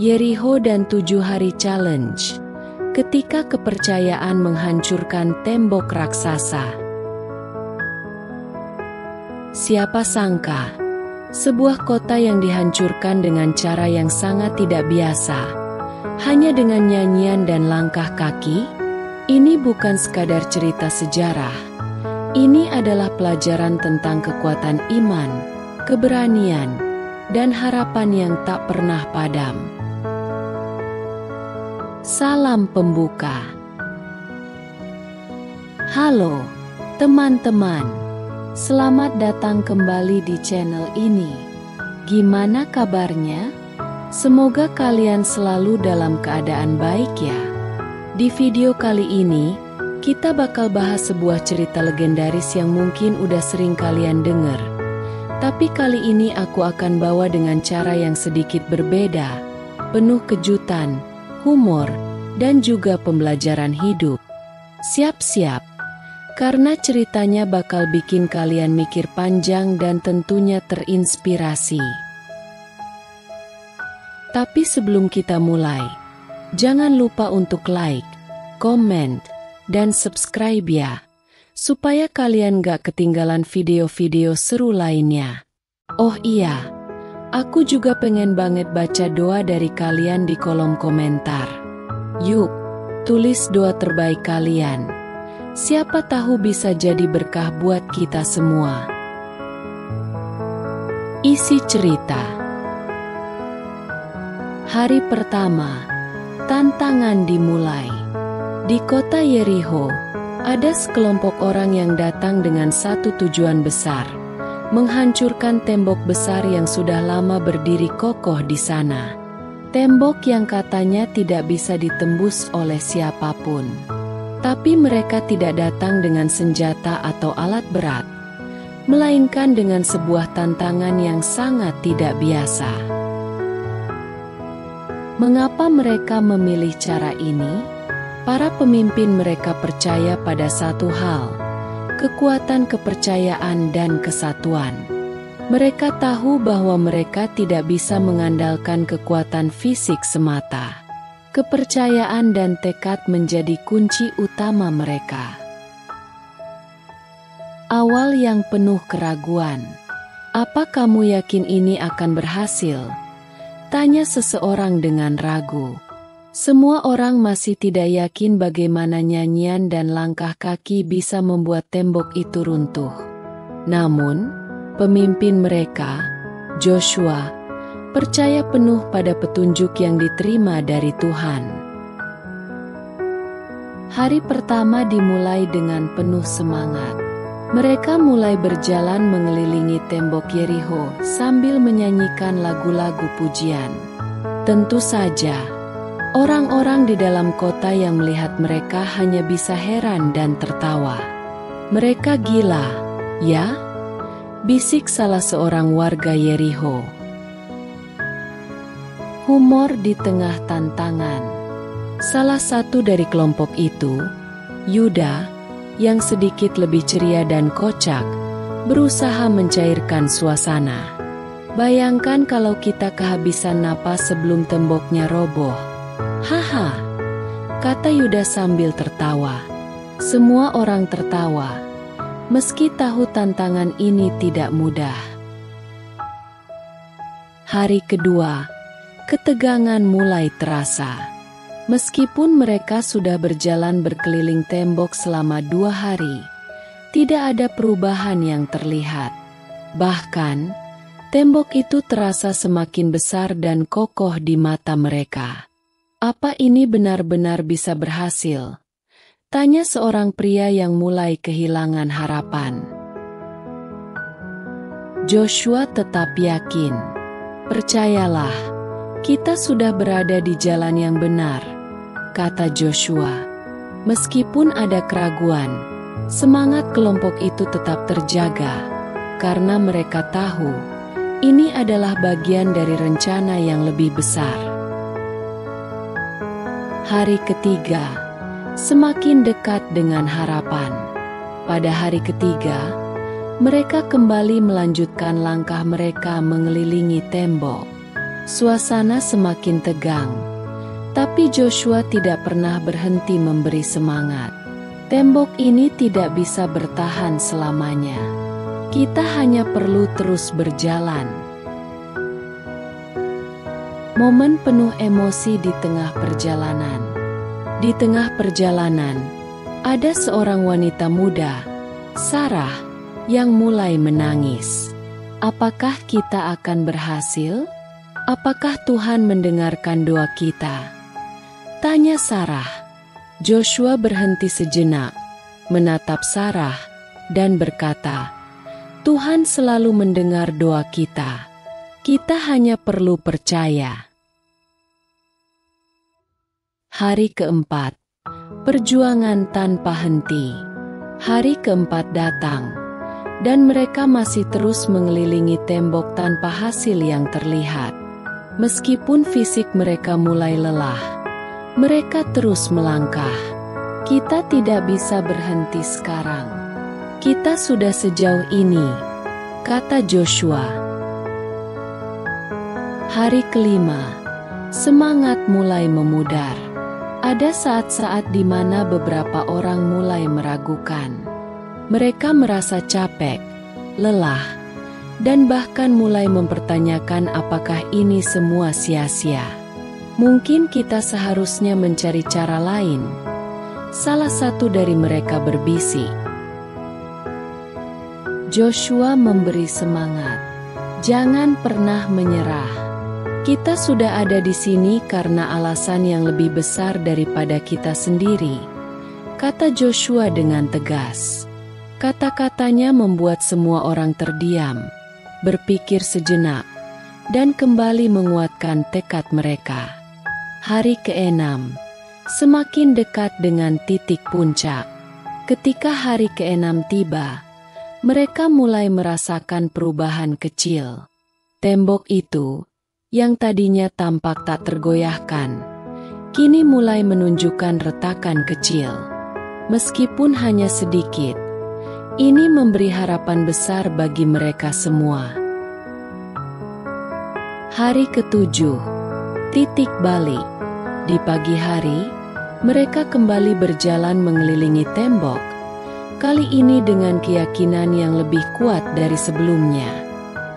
Yeriho dan 7 Hari Challenge. Ketika kepercayaan menghancurkan tembok raksasa. Siapa sangka, sebuah kota yang dihancurkan dengan cara yang sangat tidak biasa, hanya dengan nyanyian dan langkah kaki? Ini bukan sekadar cerita sejarah. Ini adalah pelajaran tentang kekuatan iman, keberanian, dan harapan yang tak pernah padam. Salam pembuka. Halo, teman-teman. Selamat datang kembali di channel ini. Gimana kabarnya? Semoga kalian selalu dalam keadaan baik ya. Di video kali ini, kita bakal bahas sebuah cerita legendaris yang mungkin udah sering kalian denger. Tapi kali ini aku akan bawa dengan cara yang sedikit berbeda, penuh kejutan, humor, dan juga pembelajaran hidup. Siap-siap, karena ceritanya bakal bikin kalian mikir panjang dan tentunya terinspirasi. Tapi sebelum kita mulai, jangan lupa untuk like, comment, dan subscribe ya, supaya kalian gak ketinggalan video-video seru lainnya. Oh iya, aku juga pengen banget baca doa dari kalian di kolom komentar. Yuk, tulis doa terbaik kalian. Siapa tahu bisa jadi berkah buat kita semua. Isi cerita. Hari pertama, tantangan dimulai. Di kota Yeriho, ada sekelompok orang yang datang dengan satu tujuan besar, menghancurkan tembok besar yang sudah lama berdiri kokoh di sana. Tembok yang katanya tidak bisa ditembus oleh siapapun. Tapi mereka tidak datang dengan senjata atau alat berat, melainkan dengan sebuah tantangan yang sangat tidak biasa. Mengapa mereka memilih cara ini? Para pemimpin mereka percaya pada satu hal, kekuatan kepercayaan dan kesatuan. Mereka tahu bahwa mereka tidak bisa mengandalkan kekuatan fisik semata. Kepercayaan dan tekad menjadi kunci utama mereka. Awal yang penuh keraguan. Apa kamu yakin ini akan berhasil? Tanya seseorang dengan ragu. Semua orang masih tidak yakin bagaimana nyanyian dan langkah kaki bisa membuat tembok itu runtuh. Namun, pemimpin mereka, Joshua, percaya penuh pada petunjuk yang diterima dari Tuhan. Hari pertama dimulai dengan penuh semangat. Mereka mulai berjalan mengelilingi tembok Yeriho sambil menyanyikan lagu-lagu pujian. Tentu saja, orang-orang di dalam kota yang melihat mereka hanya bisa heran dan tertawa. Mereka gila, ya? Bisik salah seorang warga Yeriho. Humor di tengah tantangan. Salah satu dari kelompok itu, Yuda, yang sedikit lebih ceria dan kocak, berusaha mencairkan suasana. Bayangkan kalau kita kehabisan napas sebelum temboknya roboh. Haha, kata Yuda sambil tertawa. Semua orang tertawa, meski tahu tantangan ini tidak mudah. Hari kedua, ketegangan mulai terasa. Meskipun mereka sudah berjalan berkeliling tembok selama 2 hari, tidak ada perubahan yang terlihat. Bahkan, tembok itu terasa semakin besar dan kokoh di mata mereka. Apa ini benar-benar bisa berhasil? Tanya seorang pria yang mulai kehilangan harapan. Joshua tetap yakin. Percayalah, kita sudah berada di jalan yang benar, kata Joshua. Meskipun ada keraguan, semangat kelompok itu tetap terjaga, karena mereka tahu, ini adalah bagian dari rencana yang lebih besar. Hari ketiga, semakin dekat dengan harapan. Pada hari ketiga, mereka kembali melanjutkan langkah mereka mengelilingi tembok. Suasana semakin tegang. Tapi Joshua tidak pernah berhenti memberi semangat. Tembok ini tidak bisa bertahan selamanya. Kita hanya perlu terus berjalan. Momen penuh emosi di tengah perjalanan. Di tengah perjalanan, ada seorang wanita muda, Sarah, yang mulai menangis. Apakah kita akan berhasil? Apakah Tuhan mendengarkan doa kita? Tanya Sarah. Joshua berhenti sejenak, menatap Sarah, dan berkata, Tuhan selalu mendengar doa kita. Kita hanya perlu percaya. Hari keempat, perjuangan tanpa henti. Hari keempat datang, dan mereka masih terus mengelilingi tembok tanpa hasil yang terlihat. Meskipun fisik mereka mulai lelah, mereka terus melangkah. Kita tidak bisa berhenti sekarang. Kita sudah sejauh ini, kata Joshua. Hari kelima, semangat mulai memudar. Ada saat-saat di mana beberapa orang mulai meragukan. Mereka merasa capek, lelah, dan bahkan mulai mempertanyakan apakah ini semua sia-sia. Mungkin kita seharusnya mencari cara lain. Salah satu dari mereka berbisik. Joshua memberi semangat. Jangan pernah menyerah. Kita sudah ada di sini karena alasan yang lebih besar daripada kita sendiri, kata Joshua dengan tegas. Kata-katanya membuat semua orang terdiam, berpikir sejenak, dan kembali menguatkan tekad mereka. Hari ke-6, semakin dekat dengan titik puncak. Ketika hari ke-6 tiba, mereka mulai merasakan perubahan kecil. Tembok itu, yang tadinya tampak tak tergoyahkan, kini mulai menunjukkan retakan kecil. Meskipun hanya sedikit, ini memberi harapan besar bagi mereka semua. Hari ke-7, titik balik. Di pagi hari, mereka kembali berjalan mengelilingi tembok, kali ini dengan keyakinan yang lebih kuat dari sebelumnya.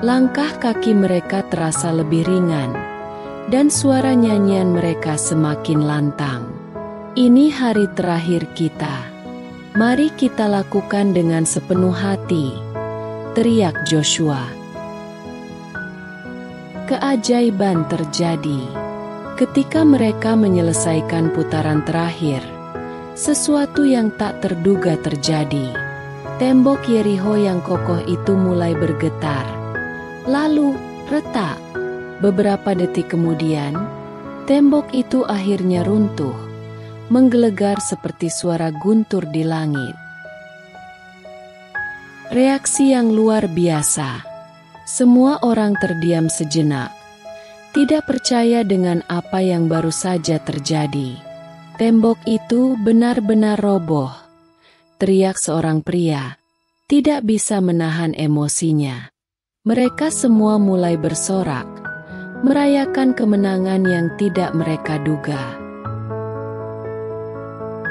Langkah kaki mereka terasa lebih ringan, dan suara nyanyian mereka semakin lantang. Ini hari terakhir kita. Mari kita lakukan dengan sepenuh hati, teriak Joshua. Keajaiban terjadi. Ketika mereka menyelesaikan putaran terakhir, sesuatu yang tak terduga terjadi. Tembok Yerikho yang kokoh itu mulai bergetar. Lalu, retak. Beberapa detik kemudian, tembok itu akhirnya runtuh, menggelegar seperti suara guntur di langit. Reaksi yang luar biasa. Semua orang terdiam sejenak, tidak percaya dengan apa yang baru saja terjadi. Tembok itu benar-benar roboh, teriak seorang pria, tidak bisa menahan emosinya. Mereka semua mulai bersorak, merayakan kemenangan yang tidak mereka duga.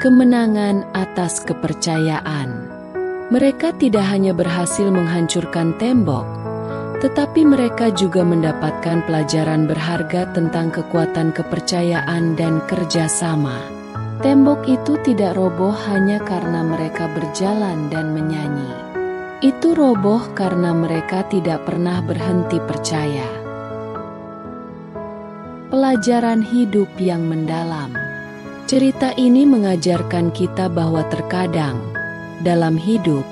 Kemenangan atas kepercayaan. Mereka tidak hanya berhasil menghancurkan tembok, tetapi mereka juga mendapatkan pelajaran berharga tentang kekuatan kepercayaan dan kerjasama. Tembok itu tidak roboh hanya karena mereka berjalan dan menyanyi. Itu roboh karena mereka tidak pernah berhenti percaya. Pelajaran hidup yang mendalam. Cerita ini mengajarkan kita bahwa terkadang, dalam hidup,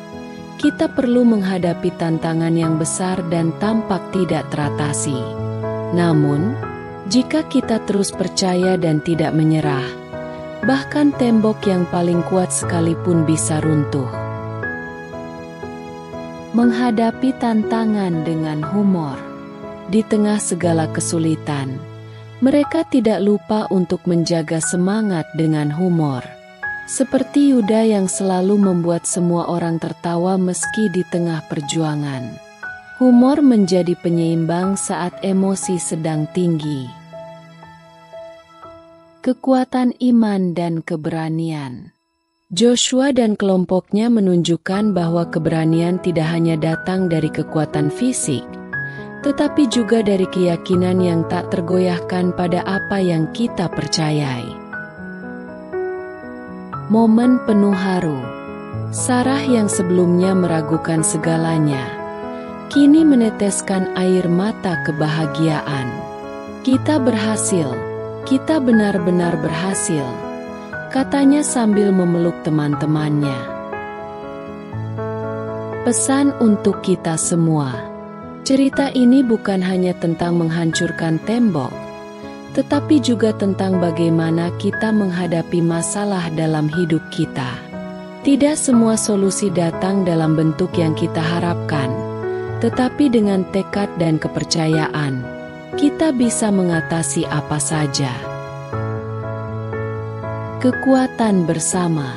kita perlu menghadapi tantangan yang besar dan tampak tidak teratasi. Namun, jika kita terus percaya dan tidak menyerah, bahkan tembok yang paling kuat sekalipun bisa runtuh. Menghadapi tantangan dengan humor. Di tengah segala kesulitan, mereka tidak lupa untuk menjaga semangat dengan humor. Seperti Yuda yang selalu membuat semua orang tertawa meski di tengah perjuangan. Humor menjadi penyeimbang saat emosi sedang tinggi. Kekuatan iman dan keberanian. Joshua dan kelompoknya menunjukkan bahwa keberanian tidak hanya datang dari kekuatan fisik, tetapi juga dari keyakinan yang tak tergoyahkan pada apa yang kita percayai. Momen penuh haru. Sarah yang sebelumnya meragukan segalanya, kini meneteskan air mata kebahagiaan. Kita berhasil, kita benar-benar berhasil, katanya sambil memeluk teman-temannya. Pesan untuk kita semua. Cerita ini bukan hanya tentang menghancurkan tembok, tetapi juga tentang bagaimana kita menghadapi masalah dalam hidup kita. Tidak semua solusi datang dalam bentuk yang kita harapkan, tetapi dengan tekad dan kepercayaan, kita bisa mengatasi apa saja. Kekuatan bersama.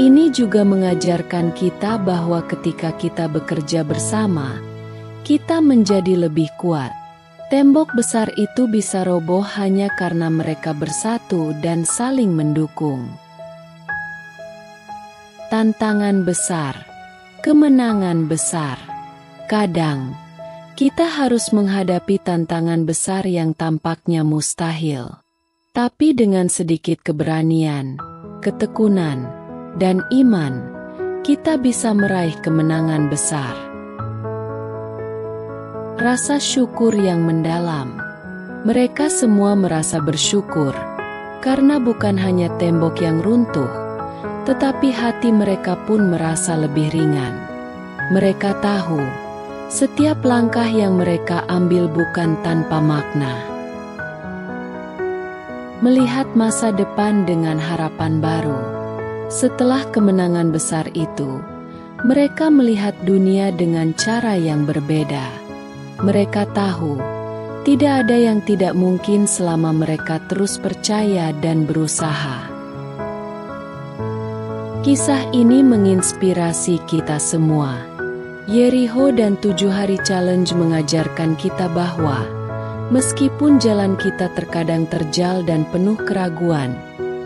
Ini juga mengajarkan kita bahwa ketika kita bekerja bersama, kita menjadi lebih kuat. Tembok besar itu bisa roboh hanya karena mereka bersatu dan saling mendukung. Tantangan besar. Kemenangan besar. Kadang, kita harus menghadapi tantangan besar yang tampaknya mustahil. Tapi dengan sedikit keberanian, ketekunan, dan iman, kita bisa meraih kemenangan besar. Rasa syukur yang mendalam. Mereka semua merasa bersyukur, karena bukan hanya tembok yang runtuh, tetapi hati mereka pun merasa lebih ringan. Mereka tahu, setiap langkah yang mereka ambil bukan tanpa makna. Melihat masa depan dengan harapan baru. Setelah kemenangan besar itu, mereka melihat dunia dengan cara yang berbeda. Mereka tahu, tidak ada yang tidak mungkin selama mereka terus percaya dan berusaha. Kisah ini menginspirasi kita semua. Yeriho dan 7 Hari Challenge mengajarkan kita bahwa, meskipun jalan kita terkadang terjal dan penuh keraguan,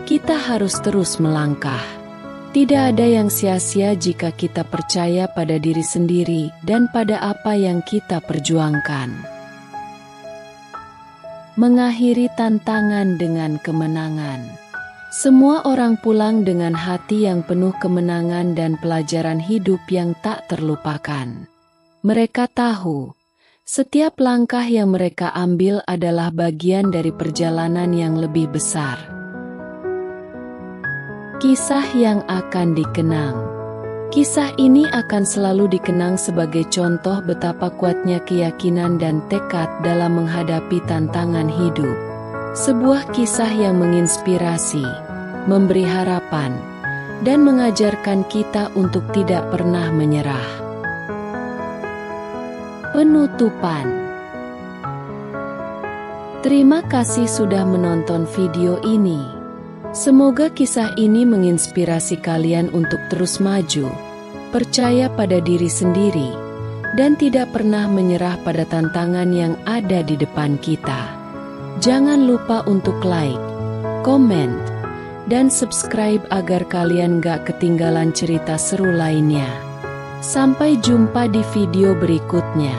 kita harus terus melangkah. Tidak ada yang sia-sia jika kita percaya pada diri sendiri dan pada apa yang kita perjuangkan. Mengakhiri tantangan dengan kemenangan. Semua orang pulang dengan hati yang penuh kemenangan dan pelajaran hidup yang tak terlupakan. Mereka tahu, setiap langkah yang mereka ambil adalah bagian dari perjalanan yang lebih besar. Kisah yang akan dikenang. Kisah ini akan selalu dikenang sebagai contoh betapa kuatnya keyakinan dan tekad dalam menghadapi tantangan hidup. Sebuah kisah yang menginspirasi, memberi harapan, dan mengajarkan kita untuk tidak pernah menyerah. Penutupan. Terima kasih sudah menonton video ini. Semoga kisah ini menginspirasi kalian untuk terus maju, percaya pada diri sendiri, dan tidak pernah menyerah pada tantangan yang ada di depan kita. Jangan lupa untuk like, komen, dan subscribe agar kalian gak ketinggalan cerita seru lainnya. Sampai jumpa di video berikutnya.